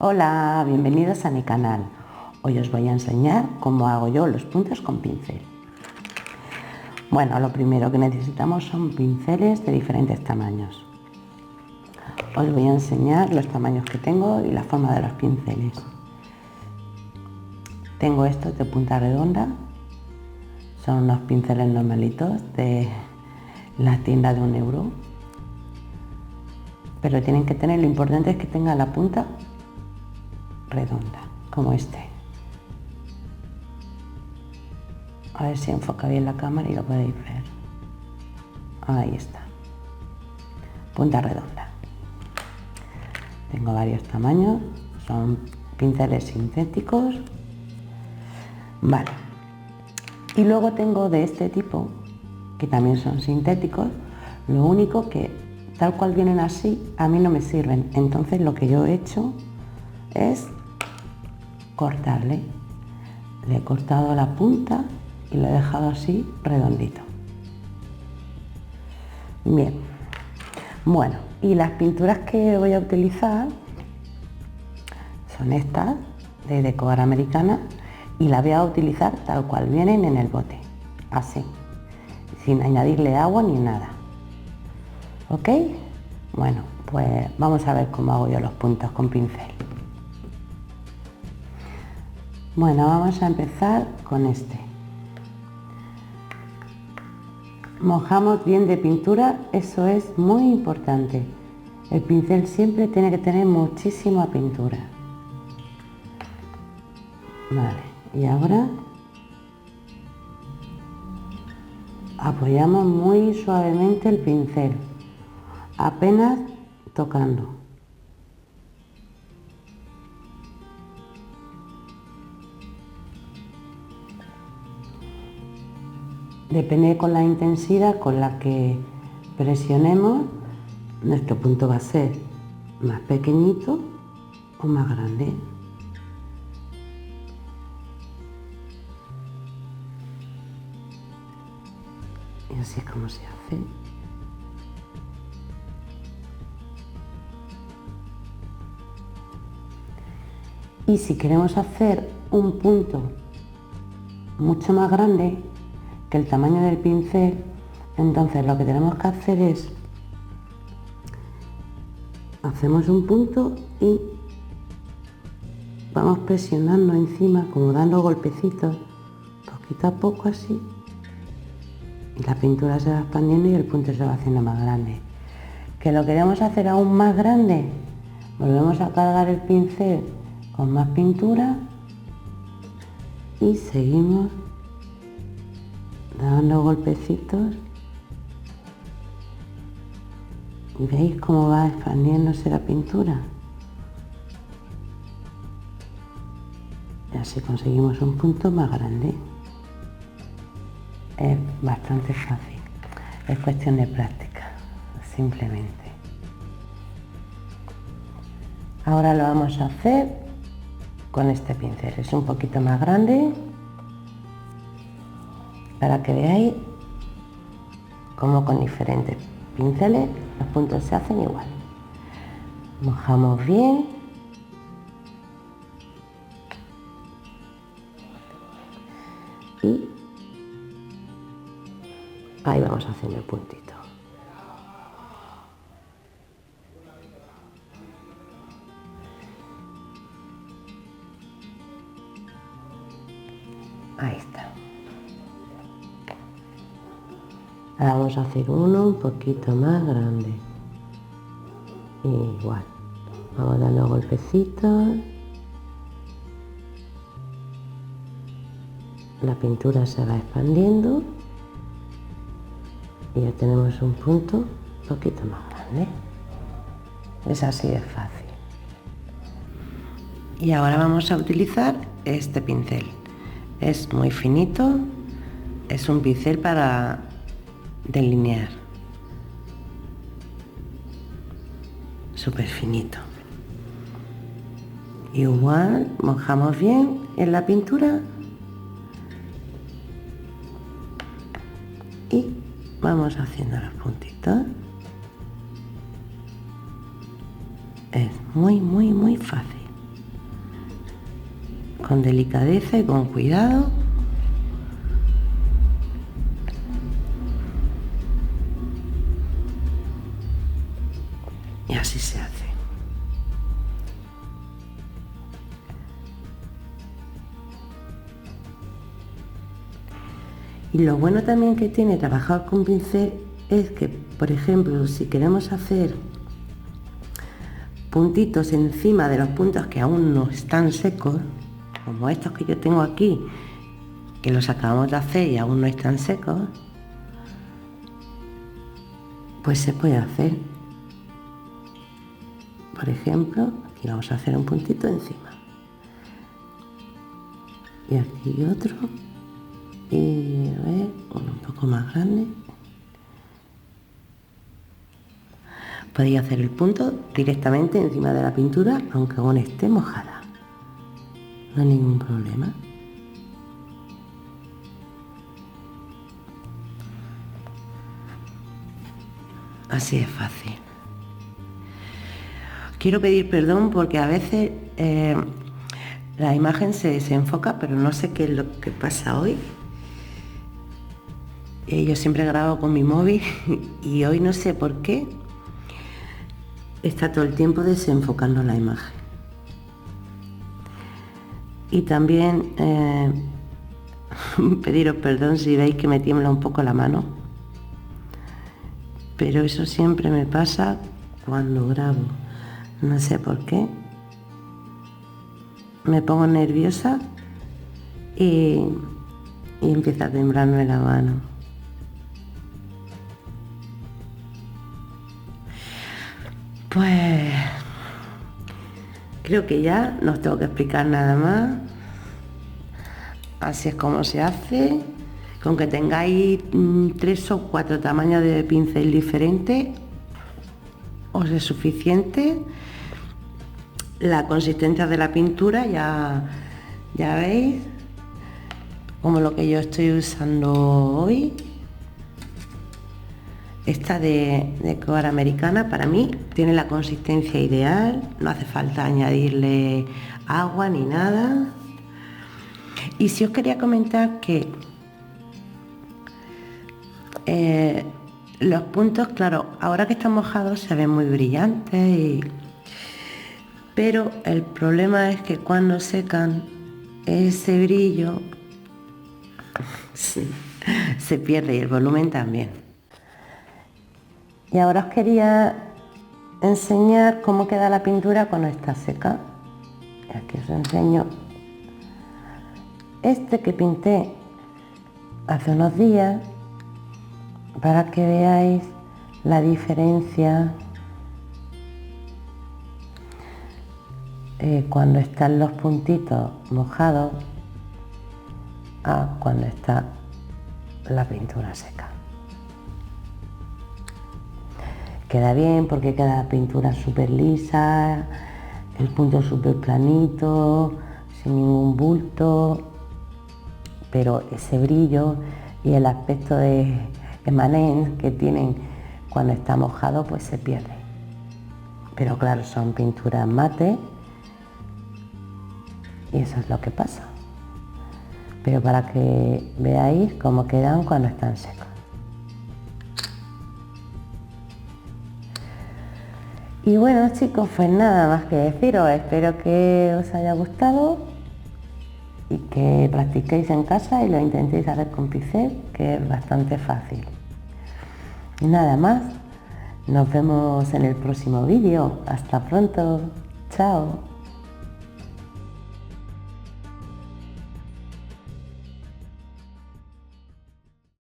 Hola, bienvenidos a mi canal. Hoy os voy a enseñar cómo hago yo los puntos con pincel. Bueno, lo primero que necesitamos son pinceles de diferentes tamaños. Os voy a enseñar los tamaños que tengo y la forma de los pinceles. Tengo estos de punta redonda. Son unos pinceles normalitos de la tienda de €1. Pero tienen que tener, lo importante es que tenga la punta redonda, como este. A ver si enfoca bien la cámara y lo podéis ver. Ahí está. Punta redonda. Tengo varios tamaños. Son pinceles sintéticos. Vale. Y luego tengo de este tipo, que también son sintéticos. Lo único que, tal cual vienen así, a mí no me sirven. Entonces lo que yo he hecho es cortarle. Le he cortado la punta y lo he dejado así redondito. Bien, bueno, y las pinturas que voy a utilizar son estas de Decor Americana y las voy a utilizar tal cual vienen en el bote, así, sin añadirle agua ni nada. ¿Ok? Bueno, pues vamos a ver cómo hago yo los puntos con pincel. Bueno, vamos a empezar con este. Mojamos bien de pintura, eso es muy importante. El pincel siempre tiene que tener muchísima pintura. Vale, y ahora apoyamos muy suavemente el pincel, apenas tocando. Depende con la intensidad con la que presionemos, nuestro punto va a ser más pequeñito o más grande. Y así es como se hace. Y si queremos hacer un punto mucho más grande que el tamaño del pincel, entonces lo que tenemos que hacer es hacemos un punto y vamos presionando encima, como dando golpecitos, poquito a poco así, y la pintura se va expandiendo y el punto se va haciendo más grande. Que lo queremos hacer aún más grande, volvemos a cargar el pincel con más pintura y seguimos dando golpecitos. ¿Y veis cómo va expandiéndose la pintura? Y así conseguimos un punto más grande. Es bastante fácil, es cuestión de práctica, simplemente. Ahora lo vamos a hacer con este pincel, es un poquito más grande, para que veáis cómo con diferentes pinceles los puntos se hacen igual. Mojamos bien y ahí vamos haciendo el puntito. Ahí está. Ahora vamos a hacer uno un poquito más grande. Igual. Vamos dando golpecitos. La pintura se va expandiendo. Y ya tenemos un punto un poquito más grande. Es así de fácil. Y ahora vamos a utilizar este pincel. Es muy finito. Es un pincel para delinear. Súper finito. Igual mojamos bien en la pintura y vamos haciendo los puntitos. Es muy fácil. con delicadeza y con cuidado. Y así se hace. Y lo bueno también que tiene trabajar con pincel es que, por ejemplo, si queremos hacer puntitos encima de los puntos que aún no están secos, como estos que yo tengo aquí, que los acabamos de hacer y aún no están secos, pues se puede hacer. Por ejemplo, aquí vamos a hacer un puntito encima. Y aquí otro. Y a ver, uno un poco más grande. Podéis hacer el punto directamente encima de la pintura, aunque aún esté mojada. No hay ningún problema. Así es fácil. Quiero pedir perdón porque a veces la imagen se desenfoca, pero no sé qué es lo que pasa hoy. Yo siempre grabo con mi móvil y hoy no sé por qué está todo el tiempo desenfocando la imagen. Y también pediros perdón si veis que me tiembla un poco la mano, pero eso siempre me pasa cuando grabo, no sé por qué. Me pongo nerviosa y empieza a temblarme la mano. Pues creo que ya no os tengo que explicar nada más. Así es como se hace. Con que tengáis 3 o 4 tamaños de pincel diferentes, os es suficiente. La consistencia de la pintura ya veis, como lo que yo estoy usando hoy. Esta de Cobar Americana para mí tiene la consistencia ideal, no hace falta añadirle agua ni nada. Y si os quería comentar que los puntos, claro, ahora que están mojados se ven muy brillantes, pero el problema es que cuando secan ese brillo se pierde y el volumen también. Y ahora os quería enseñar cómo queda la pintura cuando está seca. Y aquí os enseño este que pinté hace unos días para que veáis la diferencia cuando están los puntitos mojados a cuando está la pintura seca. Queda bien porque queda la pintura súper lisa, el punto súper planito, sin ningún bulto, pero ese brillo y el aspecto de emanén que tienen cuando está mojado pues se pierde. Pero claro, son pinturas mate y eso es lo que pasa. Pero para que veáis cómo quedan cuando están secos. Y bueno chicos, pues nada más que deciros, espero que os haya gustado y que practiquéis en casa y lo intentéis hacer con pincel, que es bastante fácil. Y nada más, nos vemos en el próximo vídeo, hasta pronto, chao.